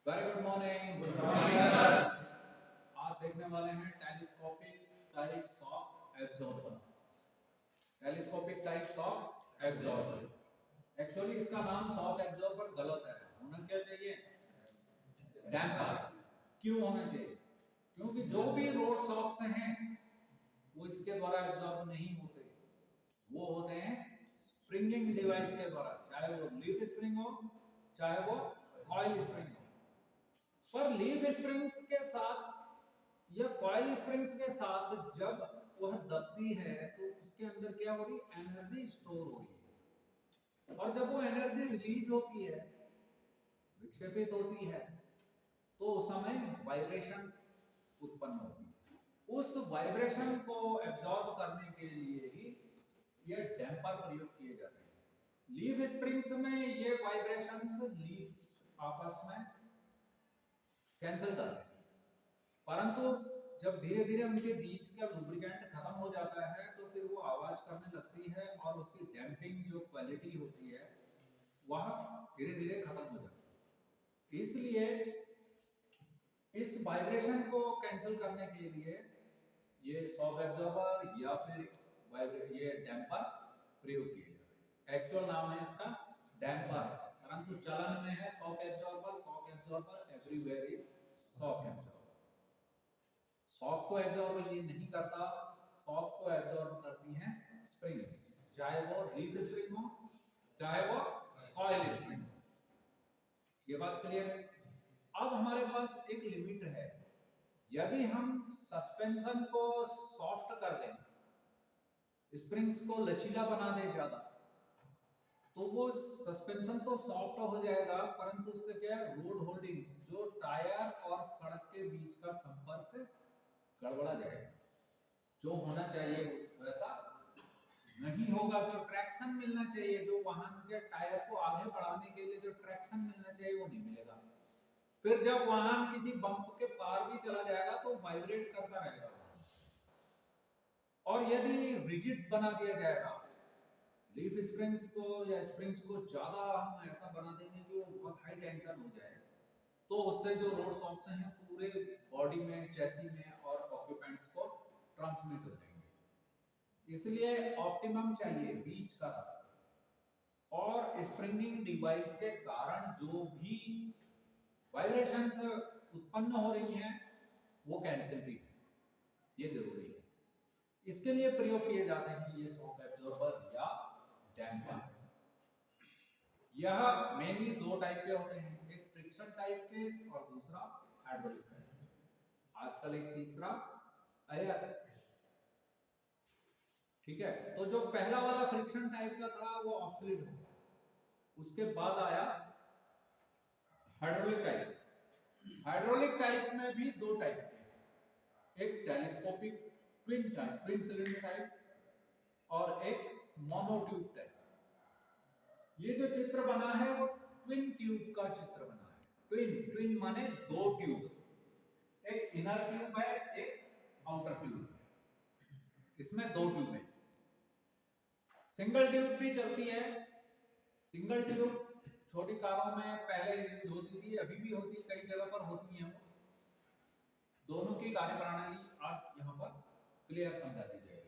Very good morning. Good morning sir. आज देखने वाले हैं telescopic types of absorber. Telescopic types of absorber. Actually इसका नाम शॉक एब्जॉर्बर गलत है, होना क्या चाहिए डैम्पर। क्यों होना चाहिए? क्योंकि जो भी रोड शॉक्स हैं वो इसके द्वारा एब्जॉर्ब नहीं होते, वो होते हैं स्प्रिंगिंग डिवाइस के द्वारा, चाहे वो लीफ स्प्रिंग हो चाहे वो कॉइल स्प्रिंग हो। पर लीफ स्प्रिंग्स के साथ या कॉइल स्प्रिंग्स के साथ जब वह दबती है तो उसके अंदर क्या हो रही है, एनर्जी स्टोर हो रही है, और जब वो एनर्जी रिलीज होती है, विक्षेपित होती है, तो उस समय वाइब्रेशन उत्पन्न होती है। उस वाइब्रेशन को एब्जॉर्ब करने के लिए ही ये डैम्पर प्रयोग किए जाते हैं। लीफ स्प्रिंग्स में ये वाइब्रेशंस लीफ आपस में कैंसिल करते हैं, परंतु जब धीरे धीरे उनके बीच का लुब्रिकेंट खत्म हो जाता है तो फिर वो आवाज करने लगती है और उसकी डैम्पिंग जो क्वालिटी होती है वह धीरे धीरे खत्म हो जाती है। इसलिए इस वाइब्रेशन को कैंसिल करने के लिए ये शॉक एब्जॉर्बर या फिर ये डैम्पर प्रयोग किए जाते हैं। एक्चुअल नाम है इसका डैम्पर, परंतु चलन में है shock absorber. Shock absorber everywhere is shock absorber. Shock को एब्जॉर्ब ये नहीं करता, शॉक को एब्जॉर्ब करती हैं स्प्रिंग्स, चाहे वो लीफ स्प्रिंग हो चाहे वो कॉइल स्प्रिंग हो। ये बात क्लियर है? अब हमारे पास एक लिमिट है। यदि हम सस्पेंशन को सॉफ्ट कर दें, स्प्रिंग्स को लचीला बना दें ज्यादा, तो वो सस्पेंशन तो सॉफ्ट हो जाएगा, परंतु उससे क्या है, रोड होल्डिंग्स, जो टायर और सड़क के बीच का संपर्क गड़बड़ा जाएगा। जो होना चाहिए वैसा नहीं होगा। जो ट्रैक्शन मिलना चाहिए, जो वाहन के टायर को आगे बढ़ाने के लिए जो ट्रैक्शन मिलना चाहिए वो नहीं मिलेगा। फिर जब वाहन किसी बम्प के पार भी चला जाएगा तो वाइब्रेट करता रहेगा। और यदि रिजिड बना दिया जाएगा लीफ स्प्रिंग्स को या स्प्रिंग्स को, ज्यादा हम ऐसा बना देंगे कि वो बहुत हाई टेंशन हो जाए, तो उससे जो रोड शॉक्स हैं पूरे बॉडी में, चेसी में और ऑक्यूपेंट्स को ट्रांसमिट हो जाएंगे। इसलिए ऑप्टिमम चाहिए बीच का रास्ता, और स्प्रिंगिंग डिवाइस के कारण जो भी वाइब्रेशंस उत्पन्न हो रही हैं वो कैंसिल भी, ये जरूरी है। इसके लिए प्रयोग किए जाते हैं ये शॉक एब्जॉर्बर या डैम्पर। यह मेनली दो टाइप के होते हैं, एक फ्रिक्शन टाइप के और दूसरा हाइड्रोलिक टाइप। आजकल एक तीसरा एयर। ठीक है, तो जो पहला वाला फ्रिक्शन टाइप का था वो ऑब्सोलीट हो गया, उसके बाद आया हाइड्रोलिक टाइप। हाइड्रोलिक टाइप में भी दो टाइप के, एक telescopic twin type, twin cylinder type, और एक मोनोट्यूब टाइप। ये जो चित्र बना है वो ट्विन ट्यूब का चित्र बना है। ट्विन, ट्विन माने दो ट्यूब, एक इनर ट्यूब है एक आउटर ट्यूब, इसमें दो ट्यूब है। सिंगल ट्यूब भी चलती है। सिंगल ट्यूब छोटी कारों में पहले यूज होती थी, अभी भी होती है, कई जगह पर होती है। दोनों की कार्यप्रणाली आज यहाँ पर क्लियर समझा दी जाएगी।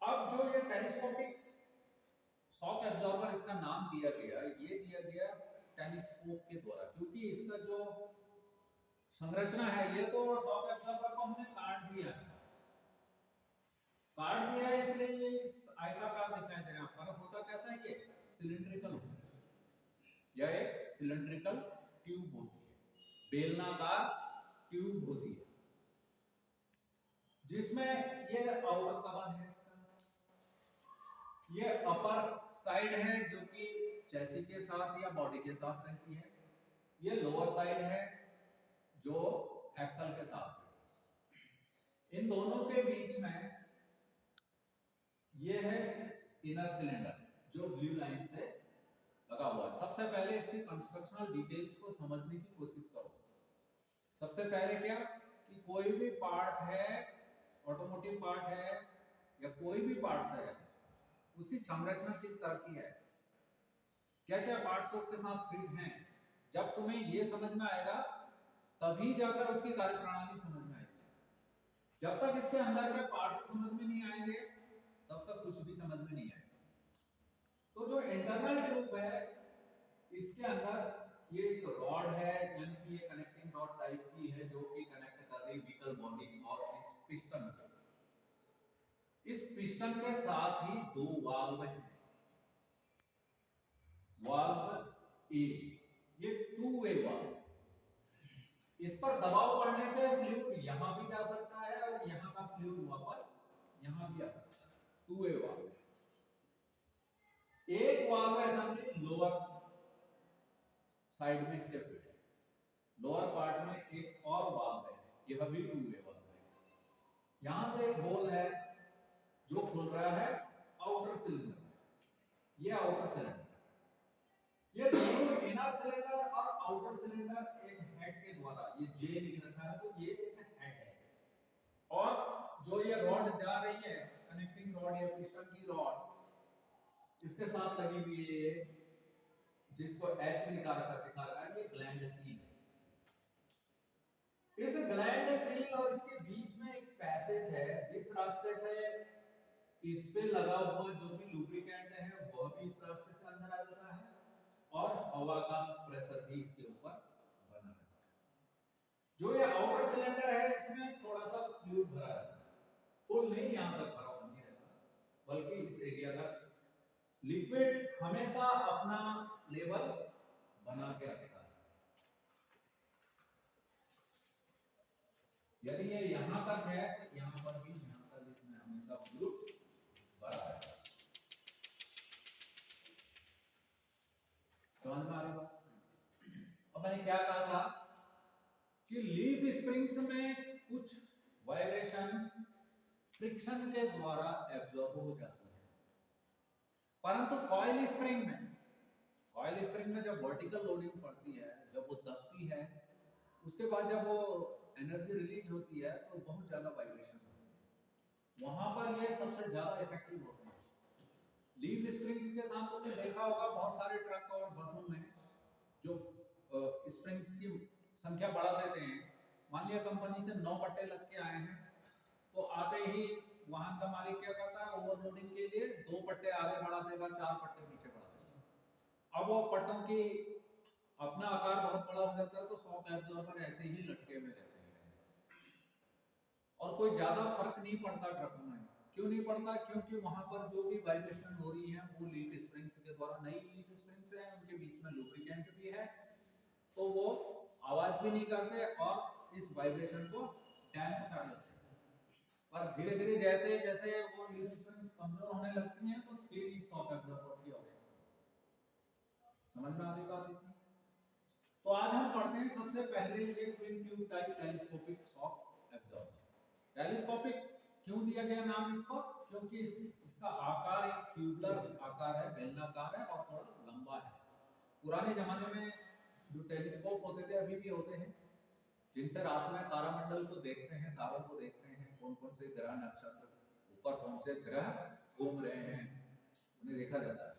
अब जो ये टेलीस्कोपिक शॉक एब्जॉर्बर, इसका नाम दिया गया, ये दिया गया टेलीस्कोप के द्वारा, क्योंकि इसका जो संरचना है, ये तो शॉक एब्जॉर्बर को हमने काट दिया है, इसलिए ये इस आयताकार दिखाई दे रहा है। पर होता कैसा है, ये सिलिंड्रिकल होता है। यह एक सिलिंड्रिकल ट्यूब होती है, बेलनाकार ट्यूब होती है, जिसमें ये आउटर कवर है इसका, ये अपर साइड है जो कि चेसी के साथ या बॉडी के साथ रहती है, ये लोअर साइड है जो एक्सल के साथ है। इन दोनों के बीच में ये है इनर सिलेंडर जो ब्लू लाइन से लगा हुआ है। सबसे पहले इसकी कंस्ट्रक्शनल डिटेल्स को समझने की कोशिश करो। सबसे पहले क्या, कि कोई भी पार्ट है, ऑटोमोटिव पार्ट है या कोई भी पार्ट्स है, उसकी संरचना किस तरह की है, क्या क्या पार्ट्स उसके साथ फिट हैं, जब तुम्हें ये समझ में आएगा तभी जाकर उसकी कार्यप्रणाली समझ में आएगी। जब तक इसके अंदर के पार्ट्स समझ में नहीं आएंगे तब तक कुछ भी समझ में नहीं आएगा। तो जो इंटरनल ट्यूब है इसके अंदर ये एक रॉड है, यानी कि ये कनेक्टिंग रॉड टाइप की है जो कि कनेक्ट कर रही व्हीकल बॉडी और इस पिस्टन को। इस पिस्टन के साथ ही दो वाल्व हैं। वाल्व ए, ये टू वे वाल्व, इस पर दबाव पड़ने से फ्लूइड यहां भी जा सकता है और यहां का फ्लूइड वापस यहां भी आ सकता है। Two way valve. एक वाल्व है असेंबली लोअर साइड में इसके फिट है, लोअर पार्ट में एक और वाल्व है, यह भी टू वे वाल्व है। यहां से एक होल है जो खुल रहा है आउटर सिलेंडर, ये आउटर सिलेंडर, ये दोनों इनर सिलेंडर और आउटर सिलेंडर एक हेड के द्वारा, ये जे लिख रखा है तो ये एक हेड है, और जो ये रॉड जा रही है कनेक्टिंग रॉड या पिस्टन की रॉड इसके साथ लगी हुई है, जिसको एच दिखा रखा है, ये ग्लैंड सील। इस ग्लैंड सील और इसके बीच में एक पैसेज है जिस रास्ते से इस पे लगा हुआ जो भी लुब्रिकेंट है वह भी इस रास्ते से अंदर आ जाता है और हवा का प्रेशर भी इसके ऊपर बना रहता है। जो ये आउटर सिलेंडर है इसमें थोड़ा सा फ्लूइड भरा रहता है, फुल नहीं यहां तक भरा हुआ नहीं रहता, बल्कि इस एरिया तक लिक्विड हमेशा अपना लेवल बना के रखता है। यदि ये यहां तक है तो यहां पर भी यहां तक इसमें हमेशा फ्लूइड भरा है। समझ में आ रही बात? अब मैंने क्या कहा था कि लीफ स्प्रिंग्स में कुछ वाइब्रेशंस फ्रिक्शन के द्वारा एब्जॉर्ब हो जाती है, परंतु कॉइल स्प्रिंग में जब वर्टिकल लोडिंग पड़ती है, जब वो दबती है, उसके बाद जब वो एनर्जी रिलीज होती है तो बहुत ज्यादा वाइब्रेशन होती है, वहां पर ये सबसे ज्यादा इफेक्टिव होते हैं। लीफ स्प्रिंग्स के साथ तुमने देखा होगा बहुत सारे ट्रक और बसों में जो स्प्रिंग्स की संख्या बढ़ा देते हैं। मान लिया कंपनी से 9 पट्टे लग के आए हैं, तो आते ही वाहन का मालिक क्या करता है, ओवरलोडिंग के लिए 2 पट्टे आगे बढ़ा देगा, 4 पट्टे पीछे बढ़ा देगा। अब वो पट्टों की अपना आकार बहुत बड़ा हो जाता है तो शॉक एब्जॉर्बर ऐसे ही लटके हुए रहते हैं और कोई ज्यादा फर्क नहीं पड़ता ट्रकों में। क्यों नहीं पड़ता? क्योंकि वहां पर जो भी वाइब्रेशन हो रही है वो लीफ स्प्रिंग्स के द्वारा, नई लीफ स्प्रिंग्स है, उनके बीच में लुब्रिकेंट भी है, तो वो आवाज भी नहीं करते और इस वाइब्रेशन को डैम्प कर लेते हैं। पर धीरे धीरे जैसे जैसे वो लीफ स्प्रिंग्स कमजोर होने लगती हैं तो फिर इस शॉक एब्जॉर्बर की आवश्यकता। समझ में आ रही बात इतनी? तो आज हम पढ़ते हैं सबसे पहले ये twin tube type telescopic shock absorber. Telescopic क्यों दिया गया नाम इसको? क्योंकि इसका आकार एक ट्यूबलर आकार है, बेलनाकार है और थोड़ा लंबा है। पुराने जमाने में जो टेलीस्कोप होते थे, अभी भी होते हैं, जिनसे रात में तारामंडल को देखते हैं, तारों को देखते हैं, कौन कौन से ग्रह नक्षत्र ऊपर कौन से ग्रह घूम रहे हैं उन्हें देखा जाता है।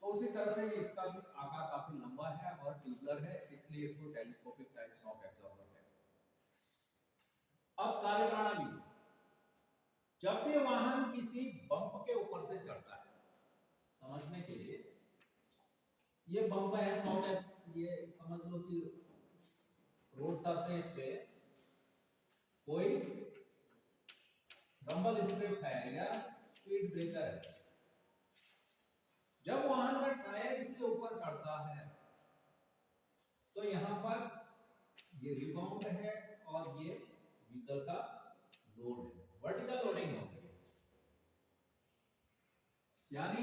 तो उसी तरह से इसका भी आकार काफी लंबा है और ट्यूबलर है, इसलिए इसको टेलीस्कोपिक टाइप शॉक एब्जॉर्बर कहते हैं। अब कार्यप्रणाली, जब भी वाहन किसी बम्प के ऊपर से चढ़ता है, समझने के लिए ये बम्प है शॉक है, ये समझ लो कि रोड सरफेस पे कोई रंबल स्ट्रिप है या स्पीड ब्रेकर है। जब वाहन का टायर इसके ऊपर चढ़ता है तो यहाँ पर ये रिबाउंड है और ये व्हीकल का लोड है, वर्टिकल लोडिंग होती है, यानी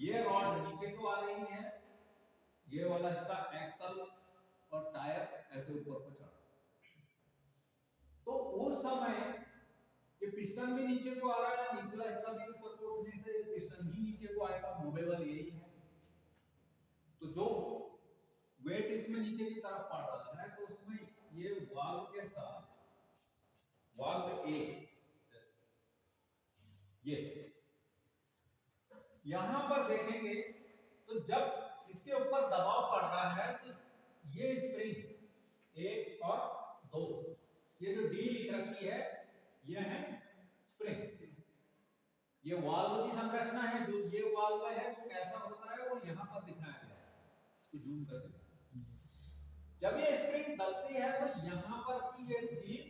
ये रॉड नीचे को आ रही है, ये वाला हिस्सा एक्सल और टायर ऐसे ऊपर को चढ़, तो उस समय ये पिस्टन भी नीचे को आ रहा है, निचला हिस्सा भी ऊपर को उठने से पिस्टन भी नीचे को आएगा, मूवेबल यही है। तो जो वेट इसमें नीचे की तरफ पड़ रहा है तो उसमें ये वाल्व के साथ, वाल्व ए, ये यहां पर देखेंगे तो जब इसके ऊपर दबाव पड़ रहा है तो संरचना है जो ये वाल्व है वो कैसा होता है, वो यहाँ पर दिखाया गया है। इसको जूम कर दे। जब ये स्प्रिंग दबती है तो यहाँ पर की ये सील,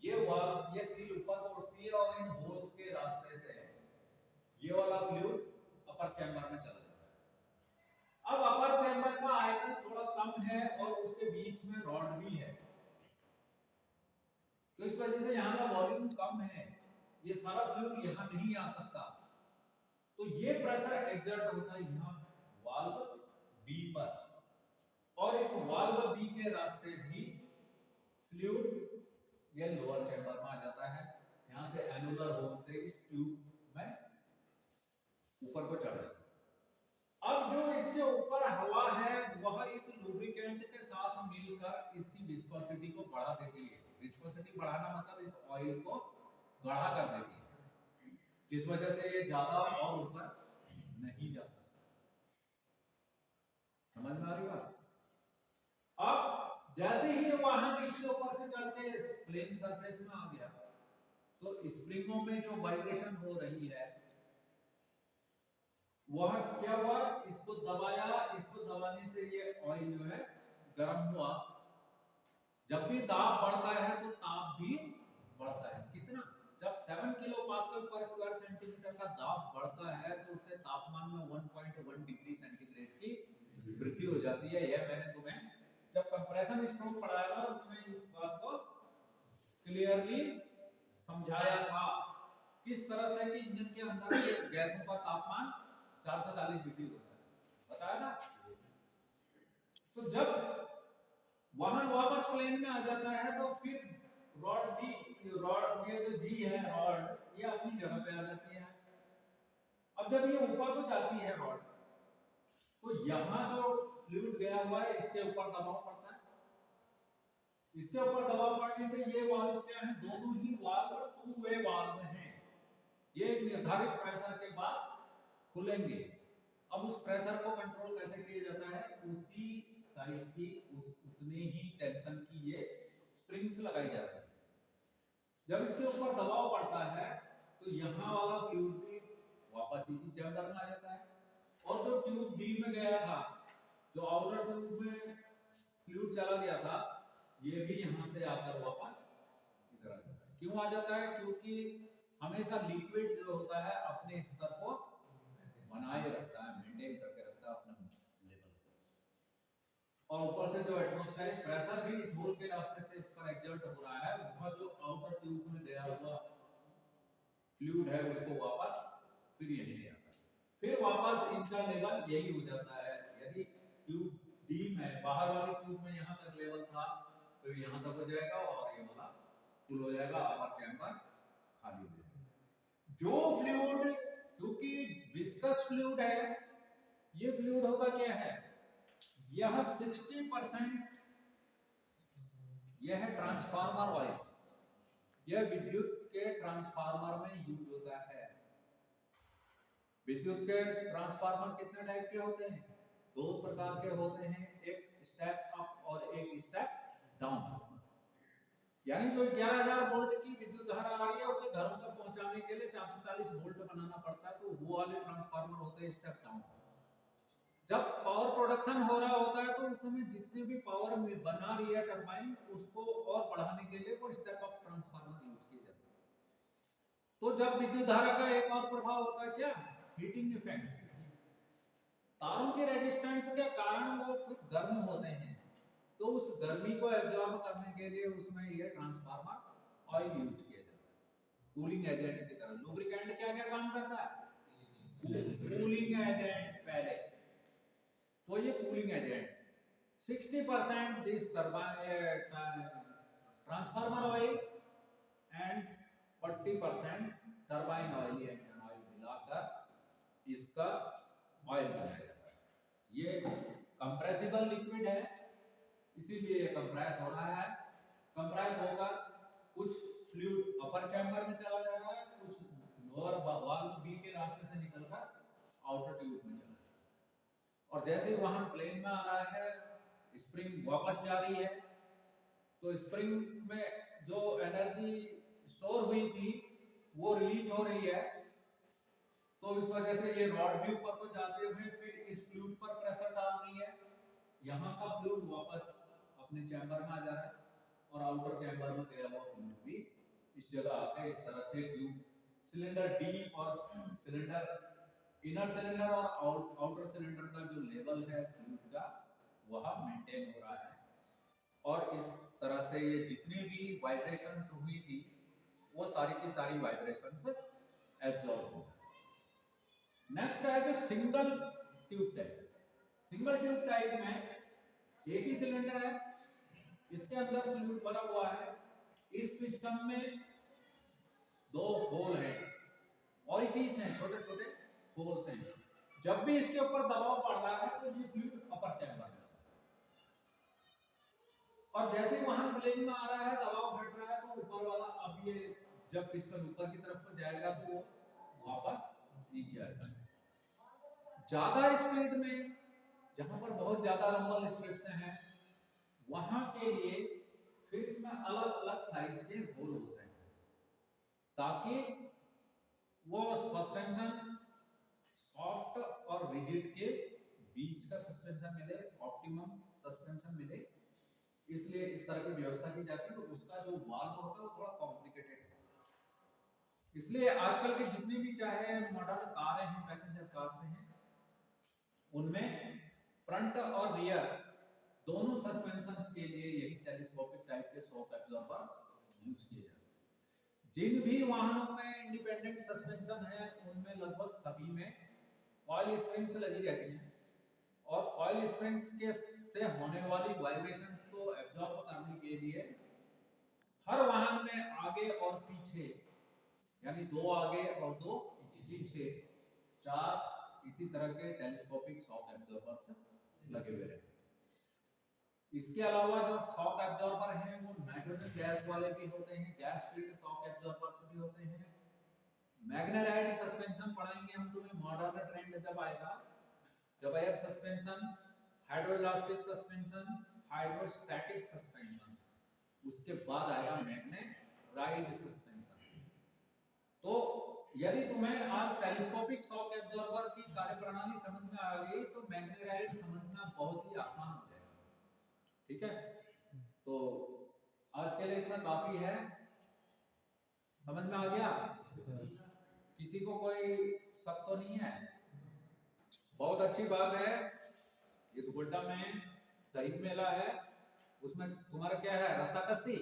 ये वाल्व, ये सील ऊपर को उठती है और इन होल्स के रास्ते से ये वाला फ्लूइड अपर चैम्बर में चला जाता है। अब अपर चैम्बर का आयतन थोड़ा कम है और उसके बीच में रॉड भी है, तो इस वजह से यहाँ का वॉल्यूम कम है, ये सारा फ्लूइड यहाँ नहीं आ सकता। तो ये प्रेशर एक्सर्ट होता है यहाँ वाल्व बी पर, और इस वाल्व बी के रास्ते भी फ्लूइड ये लोअर चैम्बर में आ जाता है, यहाँ से एनुलर होल से इस ट्यूब में ऊपर को चढ़ जाता है। अब जो इसके ऊपर हवा है वह इस लुब्रिकेंट के साथ मिलकर इसकी विस्कोसिटी को बढ़ा देती है। विस्कोसिटी बढ़ाना मतलब इस ऑयल को गाढ़ा कर देती है, जिस वजह से ये ज्यादा और ऊपर नहीं जा सकता। समझ में आ रही बात? अब जैसे ही वाहन इसके ऊपर से चढ़ के प्लेन सरफेस में आ गया तो स्प्रिंगों में जो वाइब्रेशन हो रही है वह क्या हुआ, इसको दबाया, इसको दबाने से ये ऑयल जो है गर्म हुआ। जब भी दाब बढ़ता है तो ताप भी बढ़ता है। कितना? जब 7 किलो पास्कल पर स्क्वायर सेंटीमीटर का दाब बढ़ता है तो उससे तापमान में 1.1 डिग्री सेंटीग्रेड की वृद्धि हो जाती है। यह मैंने तुम्हें जब कंप्रेशन स्ट्रोक पढ़ाया था उसमें इस बात को क्लियरली समझाया था, किस तरह से कि इंजन के अंदर के गैसों का तापमान 440 डिग्री होता है, बताया ना। तो जब वाहन वापस प्लेन में आ जाता है तो फिर रॉड डी, रॉड ये जो जी है रॉड, ये अपनी जगह पे आ जाती है। अब जब ये ऊपर को जाती है रॉड तो यहाँ जो फ्लूइड गया हुआ है इसके ऊपर दबाव पड़ता है। इसके ऊपर दबाव पड़ने से ये वाल्व क्या है, दोनों ही वाल्व टू वे वाल्व हैं। ये एक निर्धारित प्रेशर के बाद खुलेंगे। अब उस प्रेशर को कंट्रोल कैसे किया जाता है, उसी साइज की उतने ही टेंशन की ये स्प्रिंग्स लगाई जाती है। जब इसके ऊपर दबाव पड़ता है तो यहाँ वाला फ्लूइड भी वापस इसी चैम्बर में आ जाता है, और जो ट्यूब बी में गया था, जो आउटर ट्यूब में फ्लूइड चला गया था, ये भी यहाँ से आकर वापस इधर आ जाता है। क्यों आ जाता है? क्योंकि हमेशा लिक्विड जो होता है अपने स्तर को बनाए रखता है, मेंटेन करके रखता है अपना लेवल, और ऊपर से जो एटमॉस्फेरिक प्रेशर भी इस होल के रास्ते से इस पर एक्सर्ट हो रहा है, वह जो आउटर ट्यूब में गया हुआ फ्लूइड है उसको वापस फिर यही ले आता है। फिर वापस इनका लेवल यही हो जाता है। यदि ट्यूब डी में बाहर वाली ट्यूब में यहाँ तक लेवल था तो यहाँ तक हो जाएगा और ये वाला फुल हो जाएगा, अपर चैम्बर खाली हो जाएगा। जो फ्लूइड, क्योंकि विस्कस फ्लूइड है, ये फ्लूइड होता क्या है, यह 60% यह है ट्रांसफार्मर ऑयल। यह विद्युत के ट्रांसफार्मर में यूज होता है। विद्युत के ट्रांसफार्मर कितने टाइप के होते हैं? 2 प्रकार के होते हैं, एक स्टेप अप और एक स्टेप डाउन। यानी जो 11,000 वोल्ट की विद्युत धारा आ रही है उसे घरों तक पहुंचाने के लिए 440 वोल्ट बनाना पड़ता है, तो वो वाले ट्रांसफार्मर होते हैं स्टेप डाउन। जब पावर प्रोडक्शन हो रहा होता है तो उस समय जितने भी पावर बना रही है टरबाइन, उसको और बढ़ाने के लिए वो स्टेप अप ट्रांसफार्मर यूज किए जाते हैं। तो जब विद्युत धारा का एक और प्रभाव होता है क्या, हीटिंग इफेक्ट। तारों के रेजिस्टेंस के कारण वो फिर गर्म होते हैं, तो उस गर्मी को एब्जॉर्ब करने के लिए उसमें ये ट्रांसफार्मर ऑयल यूज किया जाता है, कूलिंग एजेंट की तरह। लुब्रिकेंट क्या क्या काम करता है? कूलिंग एजेंट पहले, तो ये cooling agent 60% this transformer oil and 40% turbine oil, engine oil मिलाकर इसका ऑयल बनाया जाता है। ये कंप्रेसिबल लिक्विड है, इसीलिए ये कंप्रेस हो रहा है। कंप्रेस होकर कुछ फ्लूइड अपर चैम्बर में चला जाएगा, कुछ लोअर वाल्व बी के रास्ते से निकलकर आउटर ट्यूब में चला जाएगा। और जैसे ही वाहन प्लेन में आ रहा है, स्प्रिंग वापस जा रही है, तो स्प्रिंग में जो एनर्जी स्टोर हुई थी वो रिलीज हो रही है, तो इस वजह से ये रॉड भी ऊपर को जाते हुए फिर इस फ्लूइड पर प्रेशर डाल रही है, यहाँ का फ्लूइड वापस अपने चैम्बर में आ जा रहा है और आउटर चैम्बर में गया हुआ फ्लूइड भी इस जगह आके इस तरह से ट्यूब सिलेंडर डी और सिलेंडर इनर सिलेंडर और आउटर सिलेंडर का जो लेवल है फ्लूइड का वह मेंटेन हो रहा है और इस तरह से ये जितनी भी वाइब्रेशंस हुई थी वो सारी की सारी वाइब्रेशंस एब्जॉर्ब हो गई। नेक्स्ट है जो single tube type. Single tube type में एक ही सिलेंडर है, इसके अंदर फ्लूइड भरा हुआ है, इस पिस्टन में दो होल हैं, ऑरिफिस हैं, छोटे छोटे होल्स हैं। जब भी इसके ऊपर दबाव पड़ रहा है तो ये फ्लूइड अपर चैम्बर में और जैसे वहां ब्लेड में आ रहा है दबाव हट रहा है तो ऊपर वाला अब ये जब पिस्टन ऊपर की तरफ को जाएगा तो वो वापस नीचे आएगा। ज्यादा स्पीड में जहां पर बहुत ज्यादा रंबल स्ट्रिप्स हैं वहां के लिए फिर इसमें अलग अलग साइज के होल होते हैं ताकि वो सस्पेंशन सॉफ्ट और रिजिड के बीच का सस्पेंशन मिले, ऑप्टिमम सस्पेंशन मिले, इसलिए इस तरह की व्यवस्था की जाती है। तो उसका जो वाल्व होता है वो थोड़ा कॉम्प्लिकेटेड है, इसलिए आजकल के जितने भी चाहे मॉडल कारें हैं, पैसेंजर कार्स हैं, उनमें फ्रंट और रियर दोनों सस्पेंशंस के लिए यही टेलीस्कोपिक टाइप के शॉक एब्जॉर्बर्स यूज किए जाते हैं। जिन भी वाहनों में इंडिपेंडेंट सस्पेंशन है उनमें लगभग सभी में कॉइल स्प्रिंग्स लगी रहती हैं और कॉइल स्प्रिंग्स के से होने वाली वाइब्रेशंस को एब्जॉर्ब करने के लिए हर वाहन में आगे और पीछे यानी दो आगे और दो पीछे चार इसी तरह के टेलीस्कोपिक शॉक एब्जॉर्बर्स लगे हुए रहते हैं। इसके अलावा जो शॉक एब्जॉर्बर हैं वो नाइट्रोजन गैस वाले भी होते हैं, गैस फील्ड शॉक एब्जॉर्बर्स भी होते हैं। मैग्नेटाइट सस्पेंशन पढ़ाएंगे हम तुम्हें मॉडर्न ट्रेंड जब आएगा, जब air suspension, hydroelastic suspension, hydrostatic suspension, उसके बाद आएगा मैग्नेटाइट सस्पेंशन। तो यदि तुम्हें आज टेलीस्कोपिक शॉक एब्जॉर्बर की कार्यप्रणाली समझ में आ गई तो मैग्नेटाइट समझना बहुत ही आसान हो जाएगा। ठीक है, तो आज के लिए इतना काफी है, समझ में आ गया? किसी को कोई शक तो नहीं है? बहुत अच्छी बात है, ये दुपट्टा में सही मेला है, उसमें तुम्हारा क्या है, रस्साकसी?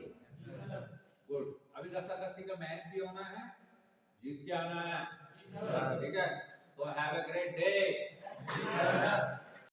गुड, अभी रस्साकसी का मैच भी होना है, जीत के आना है, ठीक है? So have a great day.